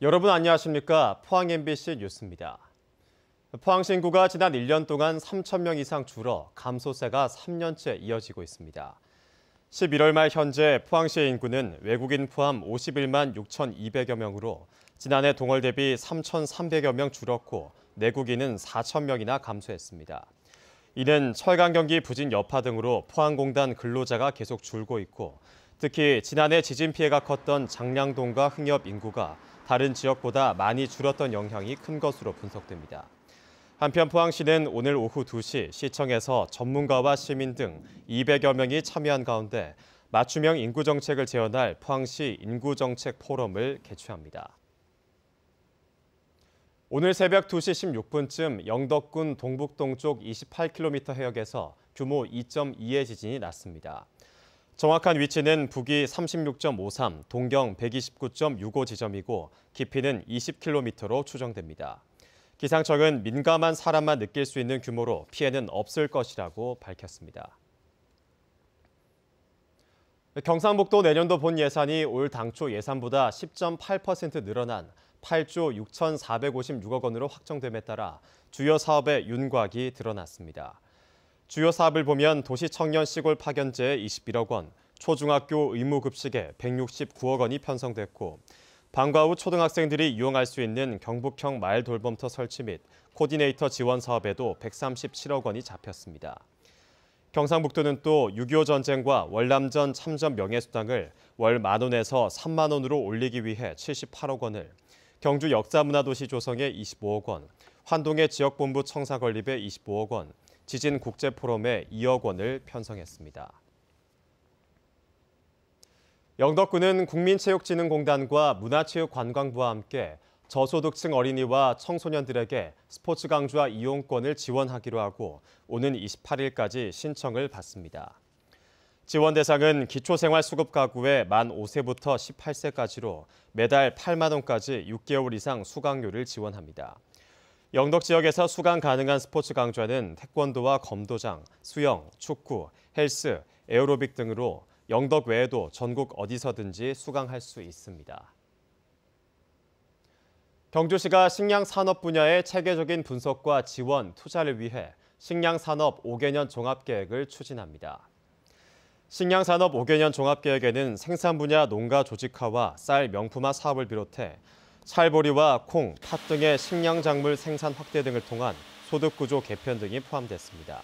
여러분 안녕하십니까? 포항 MBC 뉴스입니다. 포항시 인구가 지난 1년 동안 3천 명 이상 줄어 감소세가 3년째 이어지고 있습니다. 11월 말 현재 포항시의 인구는 외국인 포함 51만 6,200여 명으로 지난해 동월 대비 3,300여 명 줄었고 내국인은 4천 명이나 감소했습니다. 이는 철강 경기 부진 여파 등으로 포항공단 근로자가 계속 줄고 있고 특히 지난해 지진 피해가 컸던 장량동과 흥엽 인구가 다른 지역보다 많이 줄었던 영향이 큰 것으로 분석됩니다. 한편 포항시는 오늘 오후 2시 시청에서 전문가와 시민 등 200여 명이 참여한 가운데 맞춤형 인구정책을 재현할 포항시 인구정책 포럼을 개최합니다. 오늘 새벽 2시 16분쯤 영덕군 동북동쪽 28km 해역에서 규모 2.2의 지진이 났습니다. 정확한 위치는 북위 36.53, 동경 129.65 지점이고 깊이는 20km로 추정됩니다. 기상청은 민감한 사람만 느낄 수 있는 규모로 피해는 없을 것이라고 밝혔습니다. 경상북도 내년도 본 예산이 올 당초 예산보다 10.8% 늘어난 8조 6,456억 원으로 확정됨에 따라 주요 사업의 윤곽이 드러났습니다. 주요 사업을 보면 도시청년 시골 파견제에 21억 원, 초중학교 의무급식에 169억 원이 편성됐고 방과 후 초등학생들이 이용할 수 있는 경북형 마을 돌봄터 설치 및 코디네이터 지원 사업에도 137억 원이 잡혔습니다. 경상북도는 또 6.25 전쟁과 월남전 참전 명예수당을 월 10,000원에서 30,000원으로 올리기 위해 78억 원을, 경주 역사문화도시 조성에 25억 원, 환동의 지역본부 청사 건립에 25억 원, 지진 국제포럼에 2억 원을 편성했습니다. 영덕군은 국민체육진흥공단과 문화체육관광부와 함께 저소득층 어린이와 청소년들에게 스포츠 강좌 이용권을 지원하기로 하고 오는 28일까지 신청을 받습니다. 지원 대상은 기초생활수급 가구의 만 5세부터 18세까지로 매달 8만 원까지 6개월 이상 수강료를 지원합니다. 영덕 지역에서 수강 가능한 스포츠 강좌는 태권도와 검도장, 수영, 축구, 헬스, 에어로빅 등으로 영덕 외에도 전국 어디서든지 수강할 수 있습니다. 경주시가 식량산업 분야의 체계적인 분석과 지원, 투자를 위해 식량산업 5개년 종합계획을 추진합니다. 식량산업 5개년 종합계획에는 생산 분야 농가 조직화와 쌀 명품화 사업을 비롯해 찰보리와 콩, 팥 등의 식량작물 생산 확대 등을 통한 소득구조 개편 등이 포함됐습니다.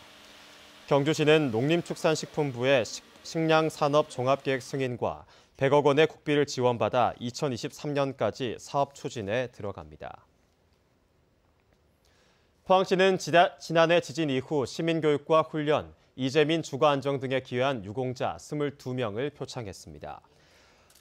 경주시는 농림축산식품부의 식량산업 종합계획 승인과 100억 원의 국비를 지원받아 2023년까지 사업 추진에 들어갑니다. 포항시는 지난해 지진 이후 시민교육과 훈련, 이재민 주거안정 등에 기여한 유공자 22명을 표창했습니다.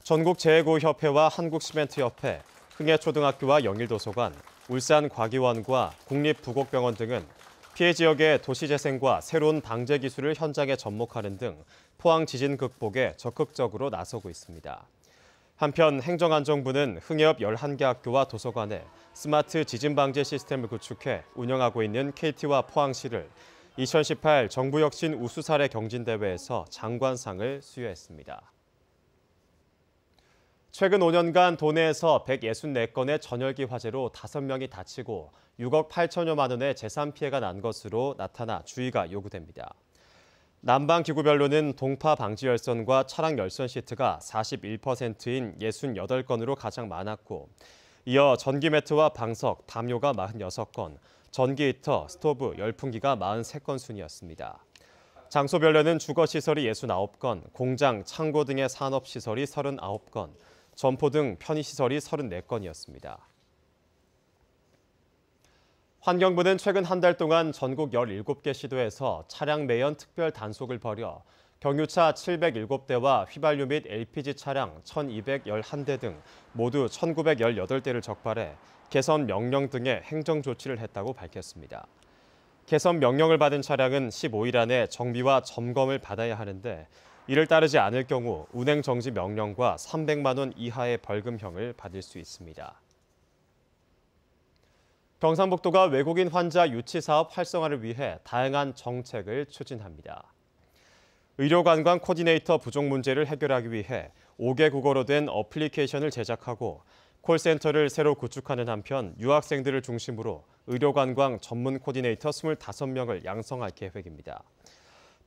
전국재해구협회와 한국시멘트협회, 흥해초등학교와 영일도서관, 울산과기원과 국립부곡병원 등은 피해 지역의 도시재생과 새로운 방제 기술을 현장에 접목하는 등 포항 지진 극복에 적극적으로 나서고 있습니다. 한편 행정안전부는 흥해읍 11개 학교와 도서관에 스마트 지진 방제 시스템을 구축해 운영하고 있는 KT와 포항시를 2018 정부혁신 우수사례 경진대회에서 장관상을 수여했습니다. 최근 5년간 도내에서 164건의 전열기 화재로 5명이 다치고 6억 8천여만 원의 재산 피해가 난 것으로 나타나 주의가 요구됩니다. 난방 기구별로는 동파 방지 열선과 차량 열선 시트가 41%인 68건으로 가장 많았고 이어 전기 매트와 방석, 담요가 46건, 전기 히터, 스토브, 열풍기가 43건 순이었습니다. 장소별로는 주거시설이 69건, 공장, 창고 등의 산업시설이 39건, 점포 등 편의시설이 34건이었습니다. 환경부는 최근 한 달 동안 전국 17개 시도에서 차량 매연 특별 단속을 벌여 경유차 707대와 휘발유 및 LPG 차량 1,211대 등 모두 1,918대를 적발해 개선 명령 등의 행정 조치를 했다고 밝혔습니다. 개선 명령을 받은 차량은 15일 안에 정비와 점검을 받아야 하는데 이를 따르지 않을 경우 운행 정지 명령과 300만 원 이하의 벌금형을 받을 수 있습니다. 경상북도가 외국인 환자 유치 사업 활성화를 위해 다양한 정책을 추진합니다. 의료관광 코디네이터 부족 문제를 해결하기 위해 5개 국어로 된 어플리케이션을 제작하고 콜센터를 새로 구축하는 한편 유학생들을 중심으로 의료관광 전문 코디네이터 25명을 양성할 계획입니다.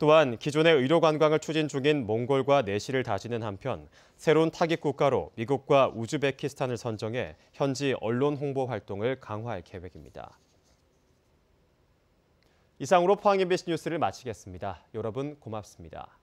또한 기존의 의료관광을 추진 중인 몽골과 내시를 다지는 한편 새로운 타깃 국가로 미국과 우즈베키스탄을 선정해 현지 언론 홍보 활동을 강화할 계획입니다. 이상으로 포항 MBC 뉴스를 마치겠습니다. 여러분 고맙습니다.